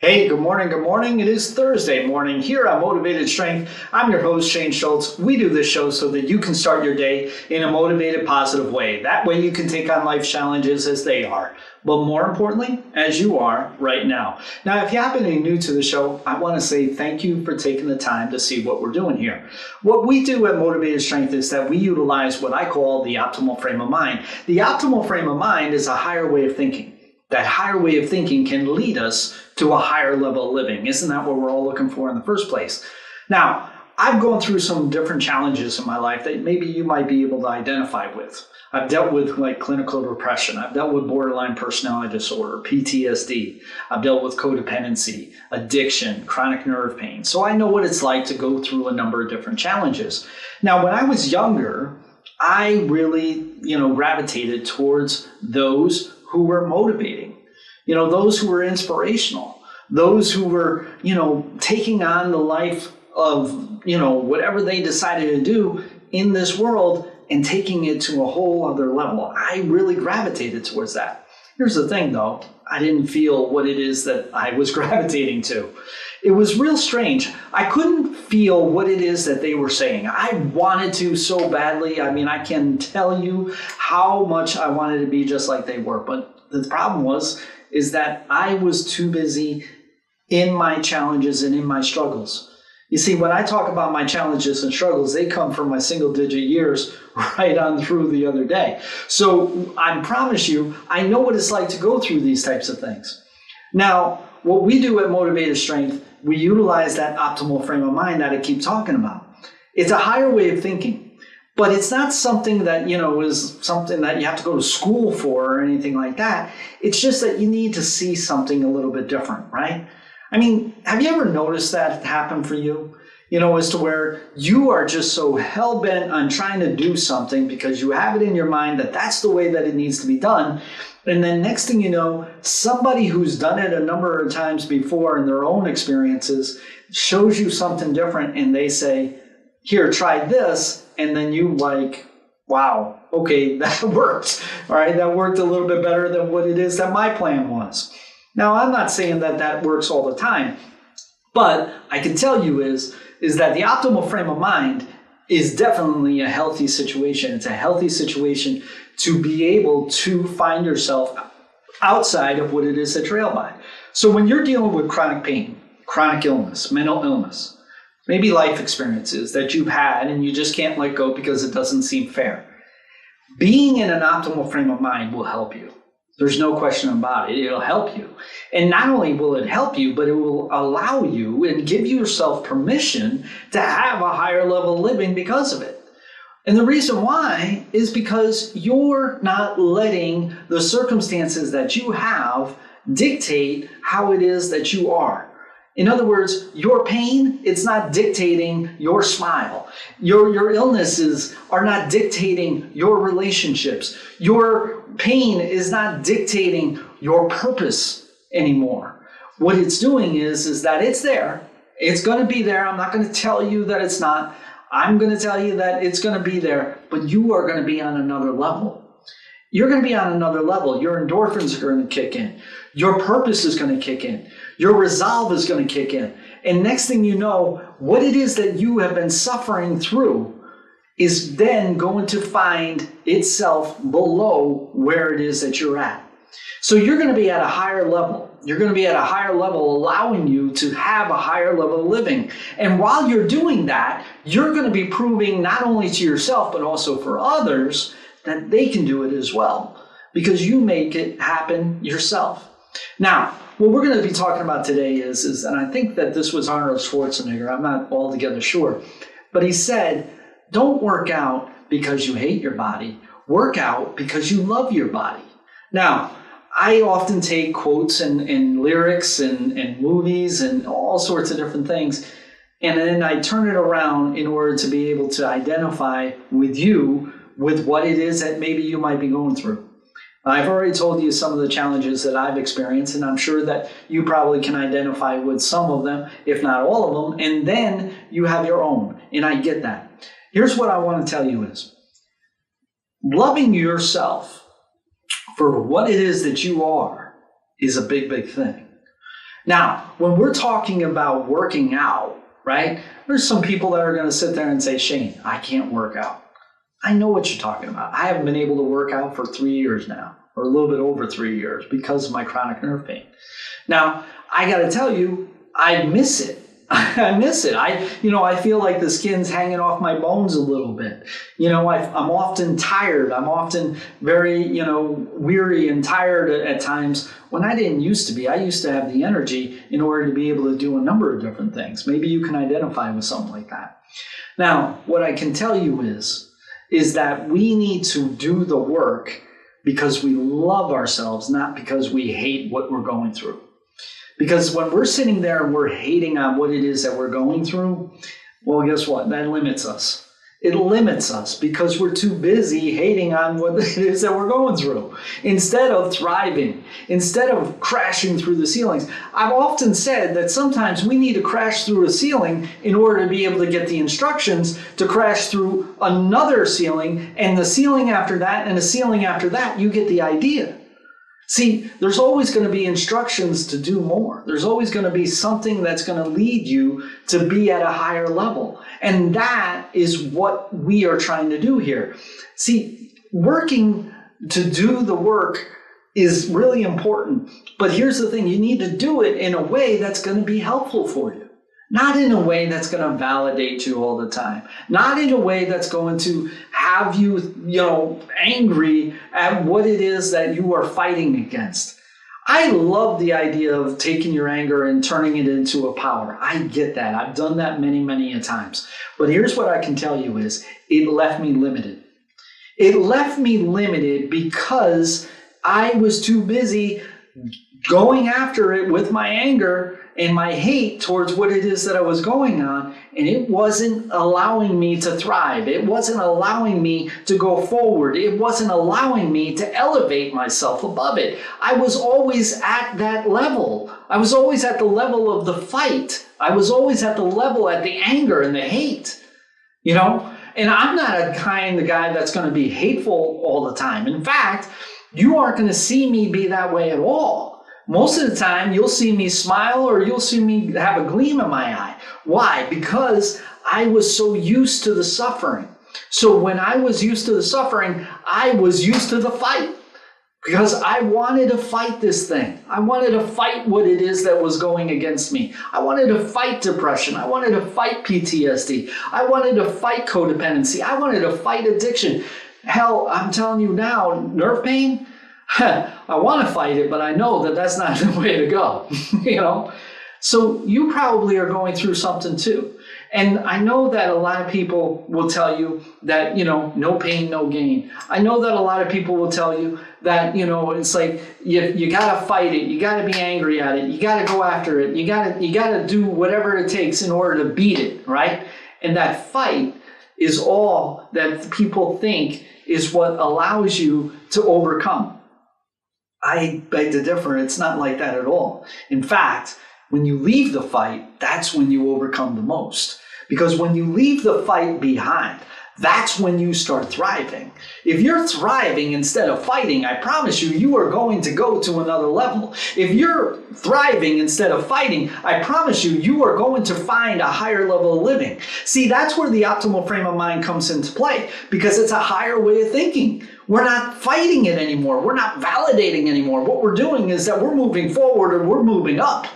Hey, good morning. Good morning. It is Thursday morning here on Motivated Strength. I'm your host, Shane Schultz. We do this show so that you can start your day in a motivated, positive way. That way you can take on life's challenges as they are, but more importantly, as you are right now. Now, if you happen to be new to the show, I want to say thank you for taking the time to see what we're doing here. What we do at Motivated Strength is that we utilize what I call the optimal frame of mind. The optimal frame of mind is a higher way of thinking. That higher way of thinking can lead us to a higher level of living. Isn't that what we're all looking for in the first place? Now, I've gone through some different challenges in my life that maybe you might be able to identify with. I've dealt with clinical depression. I've dealt with borderline personality disorder, PTSD. I've dealt with codependency, addiction, chronic nerve pain. So I know what it's like to go through a number of different challenges. Now, when I was younger, I really, gravitated towards those who were motivating, those who were inspirational, those who were, taking on the life of, whatever they decided to do in this world and taking it to a whole other level. I really gravitated towards that. Here's the thing, though. I didn't feel what it is that I was gravitating to. It was real strange. I couldn't feel what it is that they were saying. I wanted to so badly. I mean, I can tell you how much I wanted to be just like they were. But the problem is that I was too busy in my challenges and in my struggles. You see, when I talk about my challenges and struggles, they come from my single-digit years right on through the other day. So I promise you, I know what it's like to go through these types of things. Now, what we do at Motivated Strength, we utilize that optimal frame of mind that I keep talking about. It's a higher way of thinking, but it's not something that, is something that you have to go to school for or anything like that. It's just that you need to see something a little bit different, right? I mean, have you ever noticed that happen for you? As to where you are just so hell-bent on trying to do something because you have it in your mind that that's the way that it needs to be done. And then next thing you know, somebody who's done it a number of times before in their own experiences shows you something different and they say, here, try this. And then you wow, okay, that worked. All right, that worked a little bit better than what it is that my plan was. Now, I'm not saying that that works all the time, but I can tell you is that the optimal frame of mind is definitely a healthy situation. It's a healthy situation to be able to find yourself outside of what it is that you're trailed by. So when you're dealing with chronic pain, chronic illness, mental illness, maybe life experiences that you've had and you just can't let go because it doesn't seem fair, being in an optimal frame of mind will help you. There's no question about it. It'll help you. And not only will it help you, but it will allow you and give yourself permission to have a higher level of living because of it. And the reason why is because you're not letting the circumstances that you have dictate how it is that you are. In other words, your pain, it's not dictating your smile. Your illnesses are not dictating your relationships. Your pain is not dictating your purpose anymore. What it's doing is that it's there. It's going to be there. I'm not going to tell you that it's not. I'm going to tell you that it's going to be there, but you are going to be on another level. You're going to be on another level. Your endorphins are going to kick in. Your purpose is going to kick in. Your resolve is going to kick in. And next thing you know, what it is that you have been suffering through is then going to find itself below where it is that you're at. So you're going to be at a higher level. You're going to be at a higher level, allowing you to have a higher level of living. And while you're doing that, you're going to be proving not only to yourself, but also for others that they can do it as well, because you make it happen yourself. Now, what we're going to be talking about today is, and I think that this was Arnold Schwarzenegger, I'm not altogether sure, but he said, don't work out because you hate your body, work out because you love your body. Now, I often take quotes and lyrics and movies and all sorts of different things, and then I turn it around in order to be able to identify with you with what it is that maybe you might be going through. I've already told you some of the challenges that I've experienced, and I'm sure that you probably can identify with some of them, if not all of them, and then you have your own, and I get that. Here's what I want to tell you is, loving yourself for what it is that you are is a big, big thing. Now, when we're talking about working out, right, there's some people that are going to sit there and say, Shane, I can't work out. I know what you're talking about. I haven't been able to work out for 3 years now, or a little bit over 3 years because of my chronic nerve pain. Now, I got to tell you, I miss it. I miss it. I feel like the skin's hanging off my bones a little bit. I'm often tired. I'm often very, weary and tired at times when I didn't used to be. I used to have the energy in order to be able to do a number of different things. Maybe you can identify with something like that. Now, what I can tell you is that we need to do the work because we love ourselves, not because we hate what we're going through. Because when we're sitting there and we're hating on what it is that we're going through, well, guess what? That limits us. It limits us because we're too busy hating on what it is that we're going through instead of thriving, instead of crashing through the ceilings. I've often said that sometimes we need to crash through a ceiling in order to be able to get the instructions to crash through another ceiling, and the ceiling after that, and the ceiling after that. You get the idea. See, there's always going to be instructions to do more. There's always going to be something that's going to lead you to be at a higher level. And that is what we are trying to do here. See, working to do the work is really important. But here's the thing, you need to do it in a way that's going to be helpful for you. Not in a way that's going to validate you all the time. Not in a way that's going to have you, angry at what it is that you are fighting against. I love the idea of taking your anger and turning it into a power. I get that. I've done that many, many a times. But here's what I can tell you is it left me limited. It left me limited because I was too busy going after it with my anger and my hate towards what it is that I was going on, and it wasn't allowing me to thrive. It wasn't allowing me to go forward. It wasn't allowing me to elevate myself above it. I was always at that level. I was always at the level of the fight. I was always at the level at the anger and the hate, And I'm not a kind of guy that's going to be hateful all the time. In fact, you aren't going to see me be that way at all. Most of the time, you'll see me smile or you'll see me have a gleam in my eye. Why? Because I was so used to the suffering. So when I was used to the suffering, I was used to the fight. Because I wanted to fight this thing. I wanted to fight what it is that was going against me. I wanted to fight depression. I wanted to fight PTSD. I wanted to fight codependency. I wanted to fight addiction. Hell, I'm telling you now, nerve pain, I want to fight it, but I know that that's not the way to go, So you probably are going through something too. And I know that a lot of people will tell you that, no pain, no gain. I know that a lot of people will tell you that, it's like you got to fight it. You got to be angry at it. You got to go after it. You got to do whatever it takes in order to beat it, right? And that fight is all that people think is what allows you to overcome. I beg to differ. It's not like that at all. In fact, when you leave the fight, that's when you overcome the most. Because when you leave the fight behind, that's when you start thriving. If you're thriving instead of fighting, I promise you are going to go to another level. If you're thriving instead of fighting, I promise you are going to find a higher level of living. See, that's where the optimal frame of mind comes into play, because it's a higher way of thinking. We're not fighting it anymore. We're not validating anymore. What we're doing is that we're moving forward and we're moving up.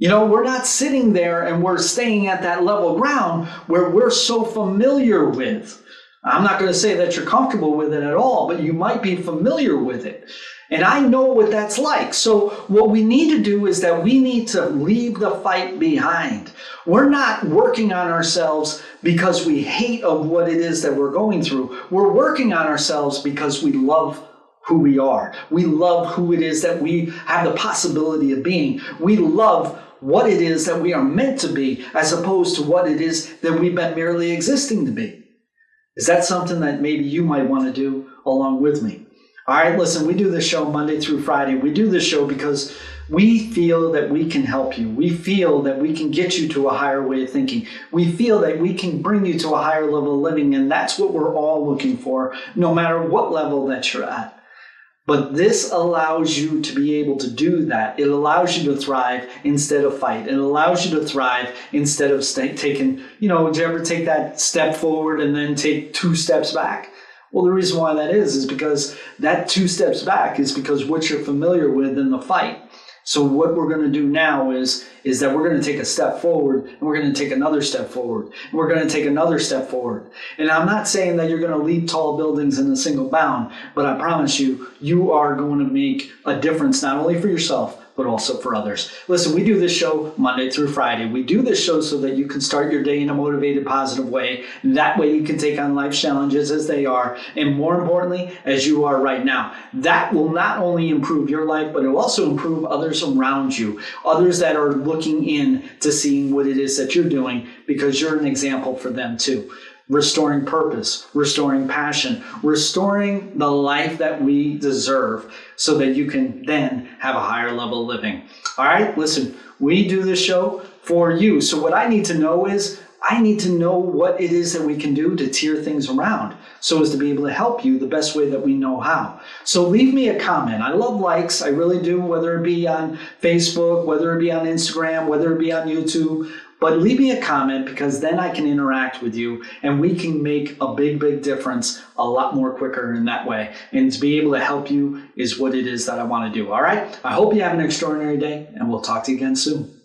We're not sitting there and we're staying at that level ground where we're so familiar with. I'm not going to say that you're comfortable with it at all, but you might be familiar with it. And I know what that's like. So what we need to do is that we need to leave the fight behind. We're not working on ourselves because we hate of what it is that we're going through. We're working on ourselves because we love who we are. We love who it is that we have the possibility of being. We love what it is that we are meant to be, as opposed to what it is that we've been merely existing to be. Is that something that maybe you might want to do along with me? All right, listen, we do this show Monday through Friday. We do this show because we feel that we can help you. We feel that we can get you to a higher way of thinking. We feel that we can bring you to a higher level of living, and that's what we're all looking for, no matter what level that you're at. But this allows you to be able to do that. It allows you to thrive instead of fight. It allows you to thrive instead of taking, do you ever take that step forward and then take 2 steps back? Well, the reason why that is because that 2 steps back is because what you're familiar with in the fight. So what we're going to do now is that we're going to take a step forward, and we're going to take another step forward, and we're going to take another step forward. And I'm not saying that you're going to leap tall buildings in a single bound, but I promise you, you are going to make a difference not only for yourself, but also for others. Listen, we do this show Monday through Friday. We do this show so that you can start your day in a motivated, positive way. That way you can take on life's challenges as they are, and more importantly, as you are right now. That will not only improve your life, but it will also improve others around you, others that are looking in to seeing what it is that you're doing, because you're an example for them too. Restoring purpose, restoring passion, restoring the life that we deserve so that you can then have a higher level of living. All right, listen, we do this show for you. So what I need to know is I need to know what it is that we can do to tear things around so as to be able to help you the best way that we know how. So leave me a comment. I love likes. I really do, whether it be on Facebook, whether it be on Instagram, whether it be on YouTube. But leave me a comment, because then I can interact with you and we can make a big, big difference a lot more quicker in that way. And to be able to help you is what it is that I want to do. All right. I hope you have an extraordinary day, and we'll talk to you again soon.